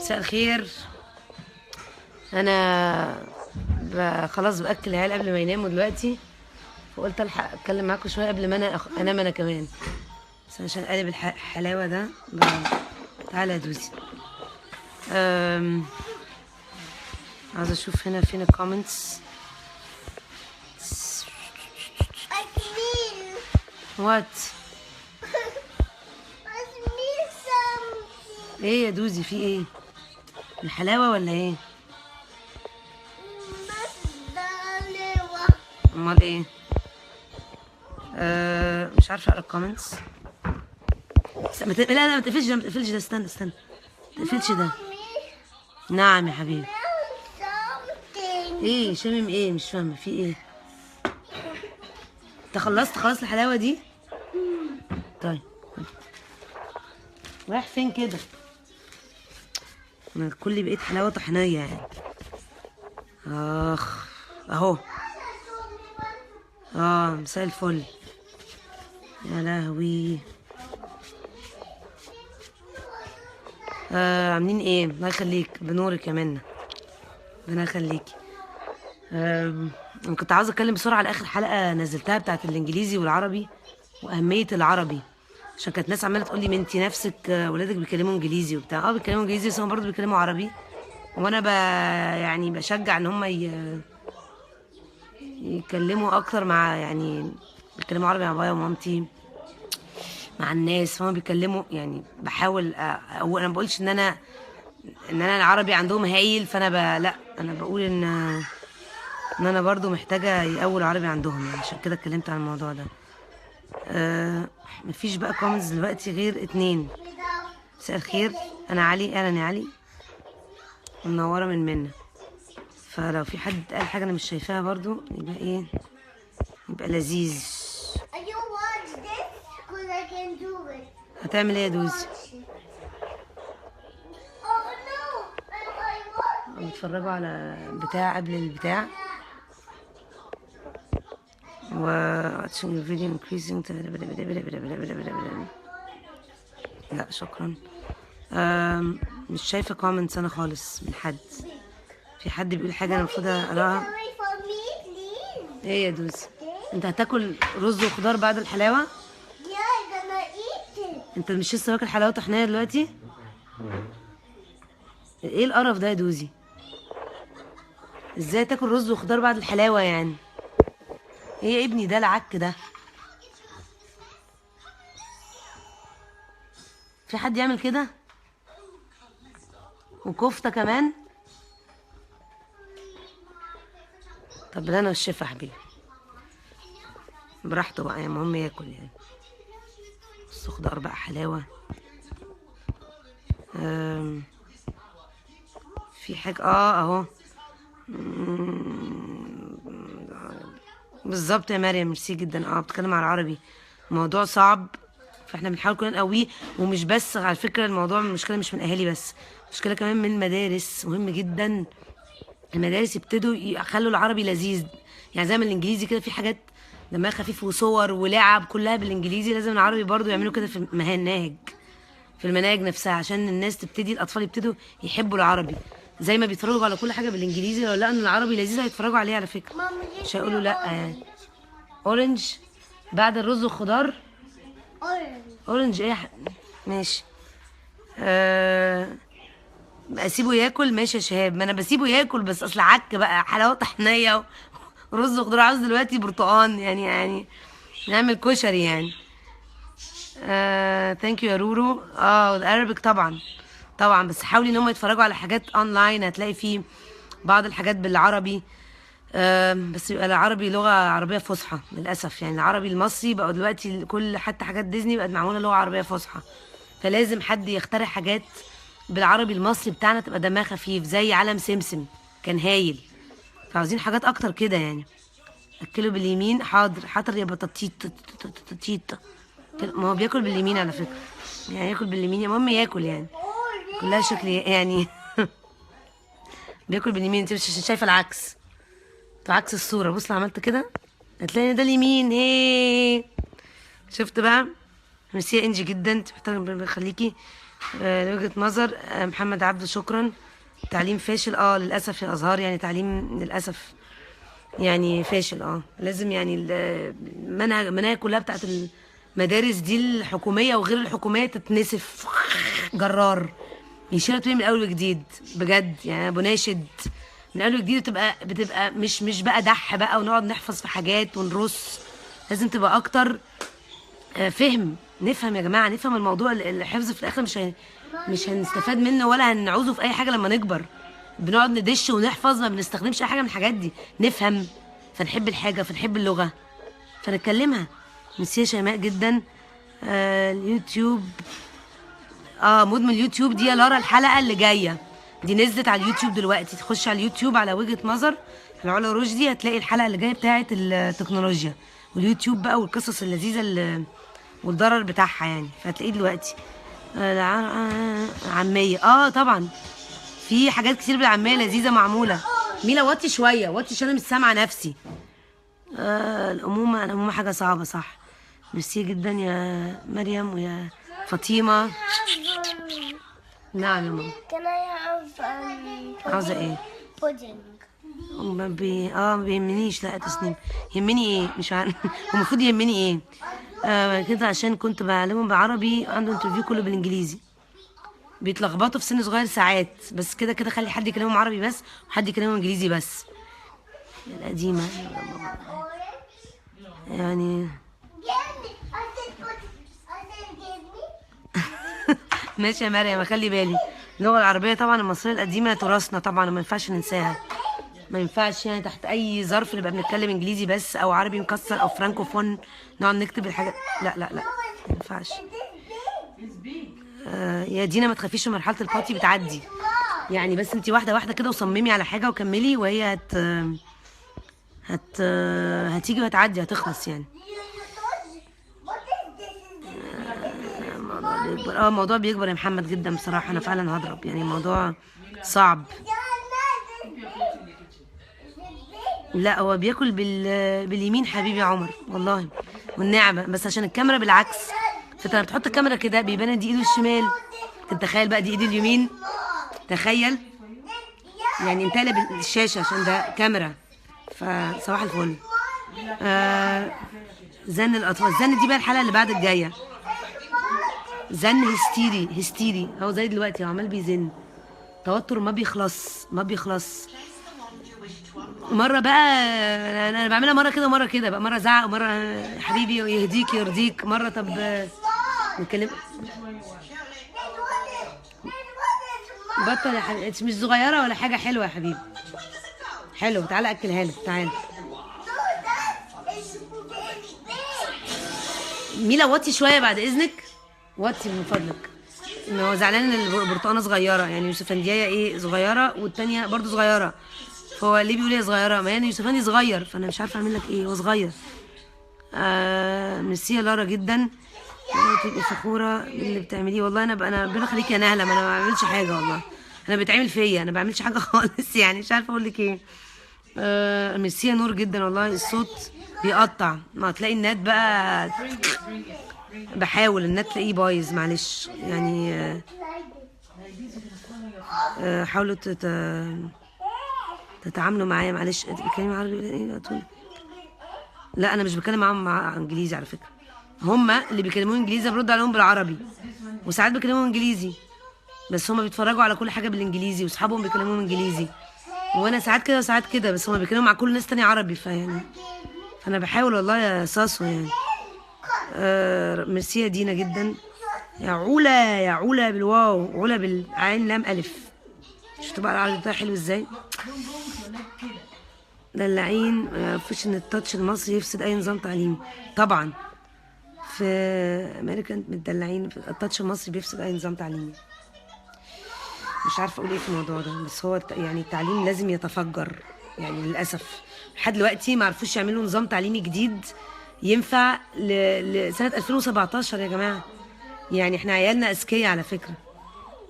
مساء الخير. انا خلاص باكل العيال قبل ما يناموا دلوقتي، فقلت الحق اتكلم معاكم شويه قبل ما انا انام انا كمان، بس عشان قالب الحلاوه ده تعالى يا دوزي. عايزه اشوف هنا فين الكومنتس. وات ايه يا دوزي، في ايه؟ الحلاوه ولا ايه؟ امال ايه؟ مش عارفه اقرا الكومنتس. لا ما تقفلش ده، ما تقفلش ده، استنى ما تقفلش ده. نعم يا حبيبي. ايه شامم ايه؟ مش فاهمه في ايه. انت خلصت خلاص الحلاوه دي؟ طيب رايح فين كده؟ انا كل بقيت حلاوه طحينيه يعني. اخ اهو. مساء الفل. يا لهوي. عاملين ايه؟ الله يخليك، بنورك يا منى، ربنا يخليكي. انا كنت عاوزه اتكلم بسرعه على اخر حلقه نزلتها بتاعت الانجليزي والعربي واهميه العربي، عشان كانت ناس عماله تقول لي ما انتي نفسك ولادك بيتكلموا انجليزي وبتاع. بيتكلموا انجليزي بس هم برضه بيتكلموا عربي، وانا يعني بشجع ان هم يتكلموا اكتر مع، يعني بيتكلموا عربي مع بابايا ومامتي، مع الناس فهم بيتكلموا. يعني بحاول انا ما بقولش ان انا العربي عندهم هايل، فانا لا انا بقول ان انا برضو محتاجه يقوي العربي عندهم، يعني عشان كده اتكلمت عن الموضوع ده. مفيش بقى كومنتس دلوقتي غير 2. مساء الخير، انا علي. اهلا يا علي، منوره من منا. فلو في حد قال حاجه انا مش شايفاها برضو يبقى ايه، يبقى لذيذ. هتعمل ايه يا دوزي؟ بيتفرجوا على بتاع قبل البتاع و watching the video increasing. لا شكرا. مش شايفه كومنتس انا خالص من حد. في حد بيقول حاجه انا المفروض اقراها؟ ايه يا دوزي؟ انت هتاكل رز وخضار بعد الحلاوه؟ انت مش لسه واكل حلاوه طحينيه دلوقتي؟ ايه القرف ده يا دوزي؟ ازاي تاكل رز وخضار بعد الحلاوه يعني؟ ايه يا ابني ده العك ده؟ في حد يعمل كده؟ وكفته كمان؟ طب ده انا والشفا حبيبي براحته بقى، يعني المهم ياكل يعني. بص خضار بقى حلاوه. في حاجه اهو. بالظبط يا مريم، ميرسي جدا. بتكلم على العربي، موضوع صعب فاحنا بنحاول كلنا نقويه. ومش بس على فكره الموضوع، المشكله مش من الاهالي بس، المشكله كمان من المدارس. مهم جدا المدارس يبتدوا يخلوا العربي لذيذ، يعني زي ما الانجليزي كده في حاجات دمها خفيف وصور ولعب كلها بالانجليزي، لازم العربي برضو يعملوا كده في المناهج، في المناهج نفسها، عشان الناس تبتدي، الاطفال يبتدوا يحبوا العربي. زي ما بيتفرجوا على كل حاجه بالانجليزي، لو لقوا ان العربي لذيذ هيتفرجوا عليه على فكره، مش هيقولوا لا يعني. اورنج بعد الرز والخضار؟ اورنج ايه ماشي. اسيبه ياكل ماشي يا شهاب، ما انا بسيبه ياكل بس اصل عك بقى حلاوه طحنيه ورز وخضار. عاوز دلوقتي برتقان يعني نعمل كشري يعني. ثانك يو يا رورو. الارابيك طبعا بس حاولي ان هم يتفرجوا على حاجات اونلاين، هتلاقي فيه بعض الحاجات بالعربي. بس يبقى العربي لغه عربيه فصحى للاسف، يعني العربي المصري بقى دلوقتي كل حتى حاجات ديزني بقت معموله لغه عربيه فصحى، فلازم حد يخترع حاجات بالعربي المصري بتاعنا تبقى دمها خفيف، زي عالم سمسم كان هايل. فعاوزين حاجات اكتر كده يعني. اكله باليمين، حاضر يا بطاطيت. ما هو بياكل باليمين على فكره، يعني ياكل باليمين، المهم ياكل يعني، كلها شكل يعني. بياكل باليمين. انت مش شايفه العكس، في عكس الصوره. بص لو عملت كده هتلاقي ده اليمين. شفت بقى؟ ميرسي يا انجي جدا، انت محتاجه ربنا يخليكي. لوجهة نظر محمد عبده، شكرا. تعليم فاشل للاسف يا ازهار، يعني تعليم للاسف يعني فاشل. لازم يعني المناهج كلها بتاعت المدارس دي الحكوميه وغير الحكوميه تتنسف جرار، يشيلها تاني من اول وجديد بجد. يعني انا بناشد من اول وجديد، بتبقى مش بقى دح بقى ونقعد نحفظ في حاجات ونرص. لازم تبقى اكتر فهم. نفهم يا جماعه، نفهم الموضوع. الحفظ في الاخر مش هنستفاد منه ولا هنعوزه في اي حاجه لما نكبر. بنقعد ندش ونحفظ، ما بنستخدمش اي حاجه من الحاجات دي. نفهم فنحب الحاجه، فنحب اللغه، فنتكلمها. ميرسي شيماء جدا. اليوتيوب مدمن اليوتيوب دي يا لارا الحلقه اللي جايه دي نزلت على اليوتيوب دلوقتي. تخش على اليوتيوب على وجهة نظر العلا رشدي، هتلاقي الحلقه اللي جايه بتاعه التكنولوجيا واليوتيوب بقى والقصص اللذيذه والضرر بتاعها يعني، فهتلاقيه دلوقتي. عاميه طبعا في حاجات كتير بالعاميه لذيذه معموله. ميلا وطي شويه، وطي عشان انا مش سامعه نفسي. الامومه حاجه صعبه صح. ميرسي جدا يا مريم ويا فاطمه. نعم يا ماما. Can I have عاوزه ايه؟ pudding? ما بيهمنيش. لا تسنيم يهمني ايه؟ مش عارف هو المفروض يهمني ايه. كده عشان كنت بعلمهم بعربي، عنده انترفيو كله بالانجليزي، بيتلخبطوا في سن صغير ساعات. بس كده كده خلي حد يكلمهم عربي بس وحد يكلمهم انجليزي بس. القديمه يعني ماشي يا مريم، خلي بالي. اللغه العربيه طبعا المصريه القديمه تراثنا طبعا، وما ينفعش ننساها. ما ينفعش يعني تحت اي ظرف نبقى بنتكلم انجليزي بس او عربي مكسر او فرانكوفون نقعد نكتب الحاجات. لا لا لا، ما ينفعش. يا دينا ما تخافيش، مرحله البارتي بتعدي يعني. بس انتي واحده واحده كده وصممي على حاجه وكملي، وهي هتيجي وهتعدي، هتخلص يعني. الموضوع بيكبر. الموضوع بيكبر يا محمد جدا بصراحه. انا فعلا هضرب يعني، الموضوع صعب. لا هو بياكل باليمين حبيبي يا عمر والله، والنعمه. بس عشان الكاميرا بالعكس، فانت لما بتحط الكاميرا كده بيبان دي ايده الشمال. انت تخيل بقى دي ايده اليمين، تخيل يعني. انت قلب الشاشه عشان ده كاميرا. فصباح الفل. زن الاطفال، زن دي بقى الحلقه اللي بعد الجايه. زن هستيري هو زي دلوقتي، هو عمال بيزن. توتر ما بيخلص. مره بقى انا بعملها مره كده ومره كده بقى، مره زعق ومره حبيبي يهديك يرضيك، مره طب نتكلم. بطل يا حبيبي، انت مش صغيره ولا حاجه. حلوه يا حبيبي، حلو. تعالى اكلها لك، تعالى. ميلا وطي شويه بعد اذنك، وطي من فضلك. ان هو زعلان ان البرتقانه صغيره يعني. يوسفندية صغيره والتانيه برضو صغيره، فهو ليه بيقول هي صغيره؟ ما يعني يوسفندي صغير، فانا مش عارفه اعمل لك ايه، هو صغير. ميرسي يا لارا جدا. تبقي فخوره باللي بتعمليه. والله انا ربنا يخليكي يا نهله، ما انا ما بعملش حاجه والله. انا بيتعمل فيا، انا ما بعملش حاجه خالص يعني. مش عارفه اقول لك ايه. ميرسي يا نور جدا والله. الصوت بيقطع، ما تلاقي النت بقى. بحاول النت تلاقيه بايظ، معلش يعني. حاولوا تتعاملوا معايا، معلش. بتكلمي عربي ولا ايه؟ لا انا مش بتكلم معاهم مع انجليزي على فكره. هما اللي بيكلموني انجليزي برد عليهم بالعربي، وساعات بكلمهم انجليزي. بس هما بيتفرجوا على كل حاجه بالانجليزي، واصحابهم بيكلموهم انجليزي، وانا ساعات كده وساعات كده. بس هما بيكلموا مع كل الناس تاني عربي، فانا بحاول والله يا ساسو يعني. ميرسي يا دينا جدا. يا علا بالواو، علا بالعين لام الف. شفتوا بقى العربي بتاعي حلو ازاي؟ دلعين ما يعرفوش ان التاتش المصري يفسد اي نظام تعليمي. طبعا في امريكا متدلعين، التاتش المصري بيفسد اي نظام تعليمي. مش عارفه اقول ايه في الموضوع ده، بس هو يعني التعليم لازم يتفجر يعني. للاسف لحد دلوقتي ما عرفوش يعملوا نظام تعليمي جديد ينفع لسنه 2017 يا جماعه. يعني احنا عيالنا اذكياء على فكره،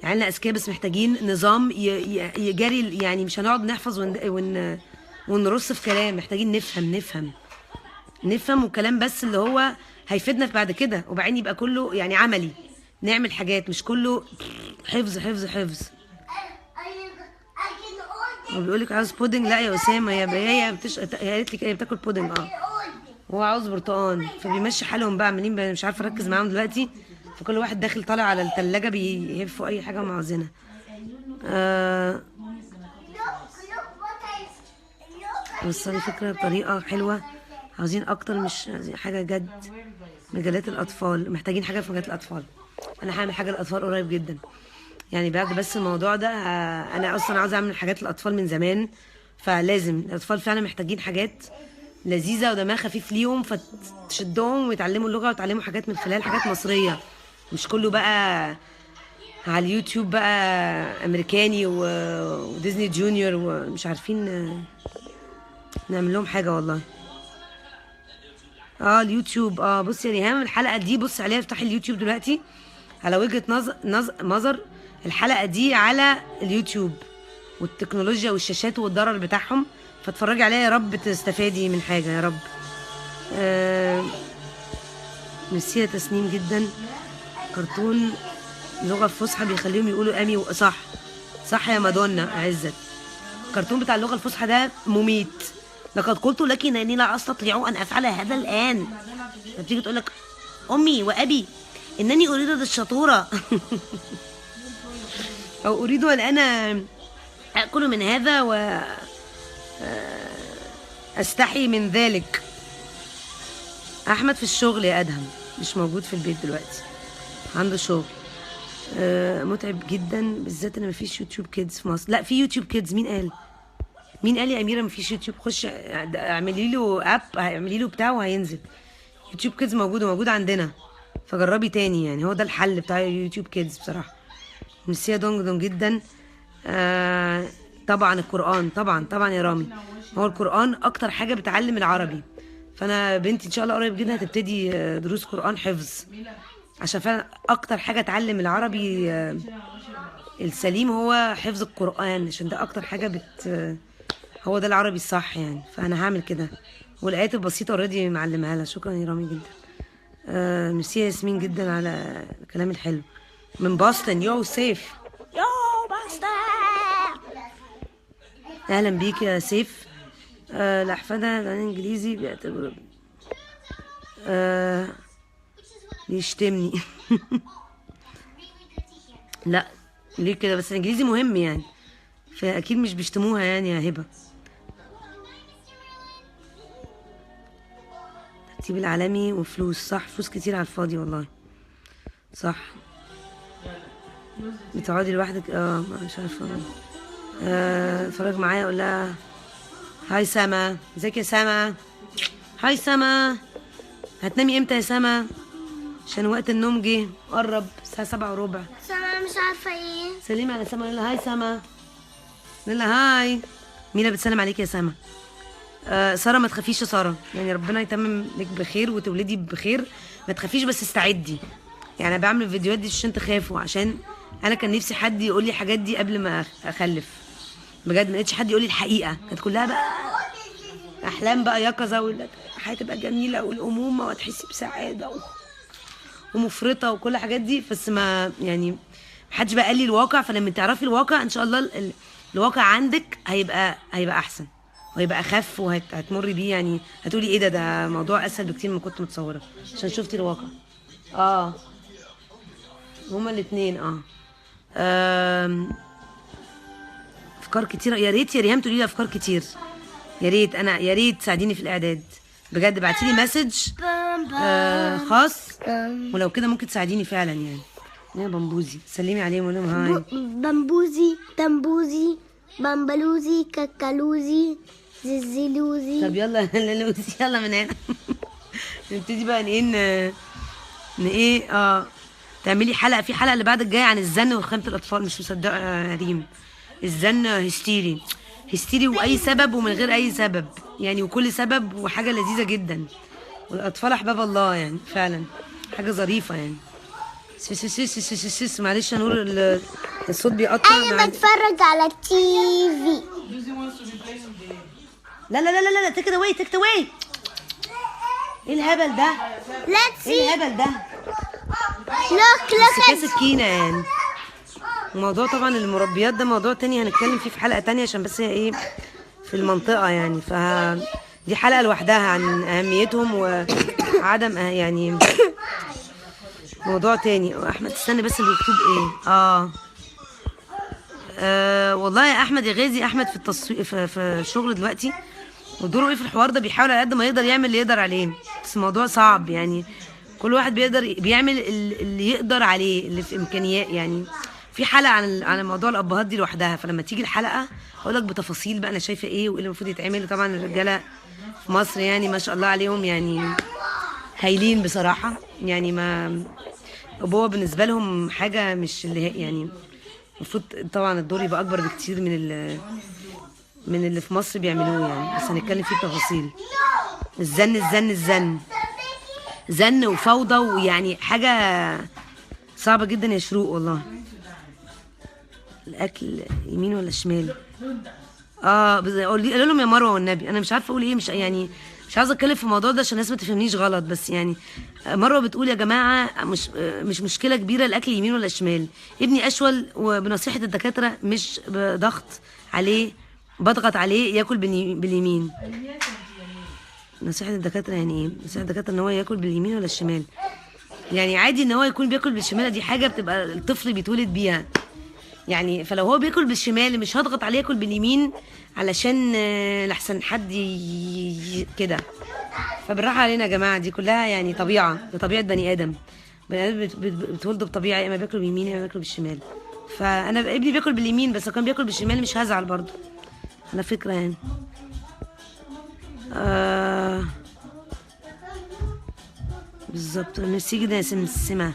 عيالنا اذكياء، بس محتاجين نظام يجري يعني. مش هنقعد نحفظ ونرص في كلام. محتاجين نفهم وكلام بس اللي هو هيفيدنا بعد كده، وبعدين يبقى كله يعني عملي. نعمل حاجات، مش كله حفظ حفظ حفظ. وبيقول لك عاوز بودنج. لا يا اسامه، هي هي قالت لك هي بتاكل بودنج. هو عاوز برتقان، فبيمشي حالهم بقى عاملين مش عارفه اركز معاهم دلوقتي، فكل واحد داخل طالع على الثلاجه بيهفوا اي حاجه هم عاوزينها. وصلي فكره بطريقه حلوه، عاوزين اكتر، مش عاوزين حاجه جد. مجالات الاطفال، محتاجين حاجه في مجالات الاطفال. انا هعمل حاجه للاطفال قريب جدا يعني، بعد بس الموضوع ده انا اصلا عاوزه اعمل حاجات للاطفال من زمان، فلازم الاطفال فعلا محتاجين حاجات لذيذه ودمها خفيف ليهم، فتشدهم ويتعلموا اللغه ويتعلموا حاجات من خلال حاجات مصريه، مش كله بقى على اليوتيوب بقى امريكاني وديزني جونيور، ومش عارفين نعمل لهم حاجه والله. اليوتيوب. بصي يا ريهام، الحلقه دي بصي عليها، افتحي اليوتيوب دلوقتي على وجهه نظر الحلقه دي على اليوتيوب والتكنولوجيا والشاشات والضرر بتاعهم، فاتفرجي عليها يا رب تستفادي من حاجه يا رب. ميرسي يا تسنيم جدا. كرتون اللغه الفصحى بيخليهم يقولوا امي صح صح يا مادونا عزت. الكرتون بتاع اللغه الفصحى ده مميت. لقد قلت لك انني لا استطيع ان افعل هذا الان. بتيجي تقول لك امي وابي انني اريد الشطوره او اريد ان انا اكل من هذا و استحي من ذلك. احمد في الشغل يا ادهم، مش موجود في البيت دلوقتي، عنده شغل. متعب جدا، بالذات ان مفيش يوتيوب كيدز في مصر. لا في يوتيوب كيدز. مين قال يا اميره مفيش يوتيوب؟ خش اعملي له اب، اعملي له بتاعه وهينزل. يوتيوب كيدز موجود عندنا، فجربي تاني يعني، هو ده الحل بتاع يوتيوب كيدز بصراحه. ميرسي يا دونج جدا. طبعا القران، طبعا يا رامي، هو القران اكتر حاجه بتعلم العربي، فانا بنتي ان شاء الله قريب جدا هتبتدي دروس قران حفظ، عشان فعلا اكتر حاجه تعلم العربي السليم هو حفظ القران، عشان ده اكتر حاجه هو ده العربي الصح يعني. فانا هعمل كده، والايات البسيطه اوريدي معلمها لها. شكرا يا رامي جدا. ميرسي يا ياسمين جدا على الكلام الحلو. من بoston. يو سيف، يو بoston، اهلا بيك يا سيف. الاحفاد الانجليزي بيعتبروا بيشتمني لا ليه كده؟ بس الانجليزي مهم يعني، فاكيد مش بيشتموها يعني يا هبه. الترتيب العالمي وفلوس، صح، فلوس كتير على الفاضي والله، صح. بتقعدي لوحدك؟ مش عارفه. اتفرج معايا، اقول لها هاي سما، ازيك يا سما؟ هاي سما، هتنامي امتى يا سما؟ عشان وقت النوم جه قرب، الساعه 7:15. سما مش عارفه ايه. سلمي على سما، قول لها هاي سما، قول لها هاي. مينا بتسلم عليك يا سما. ساره ما تخافيش يا ساره، يعني ربنا يتمم لك بخير وتولدي بخير، ما تخافيش بس استعدي. يعني انا بعمل الفيديوهات دي عشان تخافوا، عشان انا كان نفسي حد يقول لي الحاجات دي قبل ما اخلف، بجد ما لقيتش حد يقول لي الحقيقه، كانت كلها بقى احلام بقى يقظه، هتبقى جميله والامومه وهتحسي بسعاده ومفرطه وكل الحاجات دي، بس ما يعني محدش بقى قال لي الواقع. فلما تعرفي الواقع ان شاء الله الواقع عندك هيبقى احسن وهيبقى اخف، وهتمري بيه يعني، هتقولي ايه ده موضوع اسهل بكتير مما كنت متصوره، عشان شفتي الواقع. هما الاثنين. افكار كتير، يا ريت يا ريهام تقولي لي افكار كتير، يا ريت. انا يا ريت تساعديني في الاعداد بجد، ابعتي لي مسج خاص، ولو كده ممكن تساعديني فعلا يعني. يا بمبوزي سلمي عليهم وقول لهم هاي. بمبوزي، تنبوزي، بمبلوزي، كاكالوزي، زلزلوزي. طب يلا لوزي، يلا من هنا نبتدي بقى ايه تعملي حلقه، في حلقه اللي بعد الجايه عن الزن وخامه الاطفال. مش مصدقه يا ريم، الزن هستيري واي سبب ومن غير اي سبب يعني، وكل سبب وحاجه لذيذه جدا، والاطفال احباب الله يعني، فعلا حاجه ظريفه يعني. معلش يا نور الصوت بيقطع. انا بتفرج على التي في. لا تيك ات اواي ايه الهبل ده؟ Let's see. ايه الهبل ده؟ بس كسكينه يعني. وموضوع طبعا المربيات ده موضوع تاني هنتكلم فيه في حلقه تانية، عشان بس هي ايه في المنطقه يعني، دي حلقه لوحدها عن اهميتهم وعدم يعني موضوع تاني. احمد استنى بس المكتوب ايه. والله يا احمد يا غازي، احمد في التصوير في الشغل دلوقتي، ودوره ايه في الحوار ده، بيحاول على قد ما يقدر يعمل اللي يقدر عليه، بس الموضوع صعب يعني. كل واحد بيعمل اللي يقدر عليه، اللي في امكانيات يعني. في حلقه عن موضوع الابهات دي لوحدها، فلما تيجي الحلقه هقول لك بتفاصيل بقى انا شايفه ايه وايه اللي المفروض يتعمل. طبعا الرجاله في مصر يعني ما شاء الله عليهم يعني هايلين بصراحه يعني. ما الابوه بالنسبه لهم حاجه مش اللي هي يعني. المفروض طبعا الدور يبقى اكبر بكتير من اللي في مصر بيعملوه يعني، بس هنتكلم فيه بتفاصيل. الزن زن وفوضى، ويعني حاجه صعبه جدا يا شروق والله. الاكل يمين ولا شمال؟ قولوا لهم يا مروه والنبي، انا مش عارفه اقول ايه، مش يعني مش عاوزه اتكلم في الموضوع ده عشان الناس ما تفهمنيش غلط، بس يعني مروه بتقول يا جماعه مش مشكله كبيره الاكل يمين ولا شمال. ابني اشول، وبنصيحه الدكاتره مش بضغط عليه، بضغط عليه ياكل باليمين. نصيحه الدكاتره يعني ايه؟ نصيحه الدكاتره ان هو ياكل باليمين ولا الشمال؟ يعني عادي ان هو يكون بياكل بالشمال، دي حاجه بتبقى الطفل بيتولد بيها يعني. فلو هو بياكل بالشمال مش هضغط عليه ياكل باليمين علشان لحسن حد كده. فبالراحه علينا يا جماعه، دي كلها يعني طبيعه، ده طبيعه بني ادم. بني ادم بتولده بطبيعه، يا اما بياكل باليمين يا اما بياكل بالشمال. فانا ابني بياكل باليمين، بس لو كان بياكل بالشمال مش هزعل برضه، على فكره يعني. بالظبط. ميرسي جدا يا سمسمه.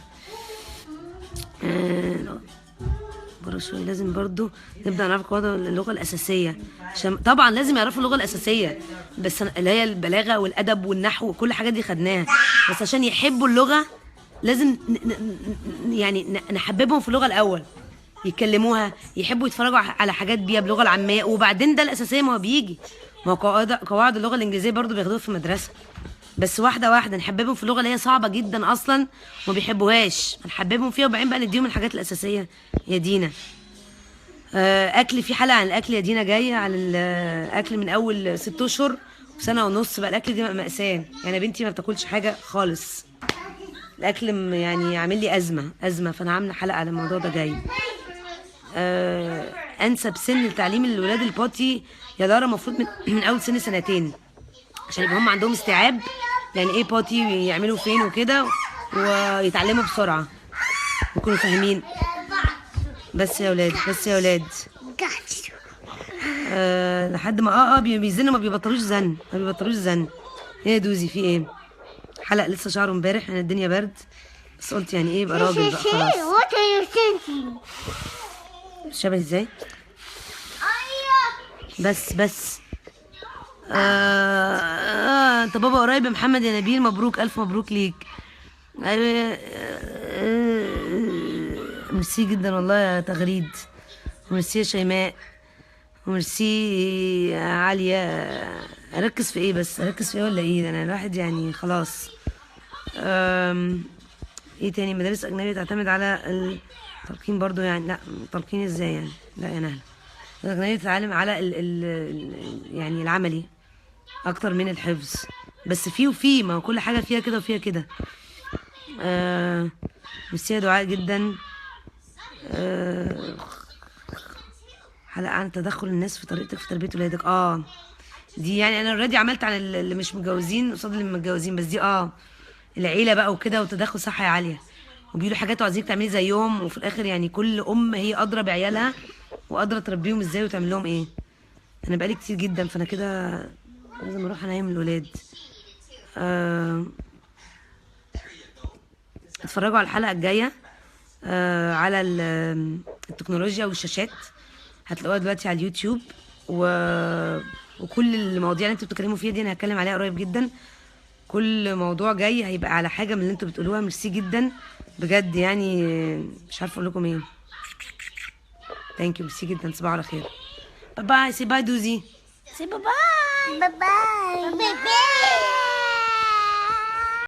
برا شويه. لازم برضو نبدا نعرف اللغه الاساسيه، عشان طبعا لازم يعرفوا اللغه الاساسيه، بس اللي هي البلاغه والادب والنحو وكل الحاجات دي خدناها، بس عشان يحبوا اللغه لازم يعني نحببهم في اللغه الاول، يتكلموها، يحبوا يتفرجوا على حاجات بيها باللغه العاميه، وبعدين ده الاساسيه. ما هو بيجي، ما هو قواعد اللغه الانجليزيه برضو بياخدوها في المدرسه، بس واحده واحده نحببهم في اللغه اللي هي صعبه جدا اصلا وما بيحبوهاش، نحببهم فيها وبعدين بقى نديهم الحاجات الاساسيه يا دينا. اكل، في حلقه عن الاكل يا دينا جايه، عن الاكل من اول 6 اشهر وسنه ونص بقى. الاكل دي مأساة يعني، بنتي ما بتاكلش حاجه خالص، الاكل يعني عامل لي ازمه، فانا عامله حلقه على الموضوع ده جاي. انسب سن لتعليم الولاد البوتي يا لارا المفروض من اول سن 2 عشان يبقى هم عندهم استيعاب يعني ايه بوتي، يعملوا فين وكده، ويتعلموا بسرعه يكونوا فاهمين. بس يا ولاد لحد ما بيزنوا، ما بيبطلوش زن. ايه يا دوزي في ايه؟ حلقه لسه شعره امبارح، يعني الدنيا برد، بس قلت يعني ايه يبقى راجل بقى خلاص. شبه ازاي؟ بس انت بابا قريب يا محمد يا نبيل، مبروك، الف مبروك ليك. ميرسي جدا والله يا تغريد، وميرسي يا شيماء، وميرسي يا عالية. اركز في ايه بس؟ اركز في ايه ولا ايه؟ انا الواحد يعني خلاص. ايه تاني؟ مدارس اجنبية تعتمد على التلقين برضو يعني؟ لا، تلقين ازاي يعني؟ لا يا نهله، الاجنبية تتعلم على يعني العملي اكتر من الحفظ، بس فيه ما هو كل حاجة فيها كده وفيها كده. ميرسي يا دعاء جدا. حلقة عن تدخل الناس في طريقتك في تربية ولادك. دي يعني انا اوريدي عملت عن اللي مش متجوزين قصاد اللي متجوزين، بس دي العيلة بقى وكده، وتدخل صح يا عالية، وبيقولوا حاجات وعايزينك تعملي زيهم، وفي الاخر يعني كل ام هي ادرى بعيالها وادرى تربيهم ازاي وتعمل لهم ايه. انا بقالي كتير جدا، فانا كده لازم اروح انام الولاد. اتفرجوا على الحلقه الجايه على التكنولوجيا والشاشات، هتلاقوها دلوقتي على اليوتيوب، وكل المواضيع اللي انتوا بتتكلموا فيها دي انا هتكلم عليها قريب جدا. كل موضوع جاي هيبقى على حاجه من اللي انتوا بتقولوها. ميرسي جدا بجد يعني، مش عارفه اقول لكم ايه. ثانك يو، ميرسي جدا، تصبحوا على خير. باي باي. سي باي دوزي. باي باي.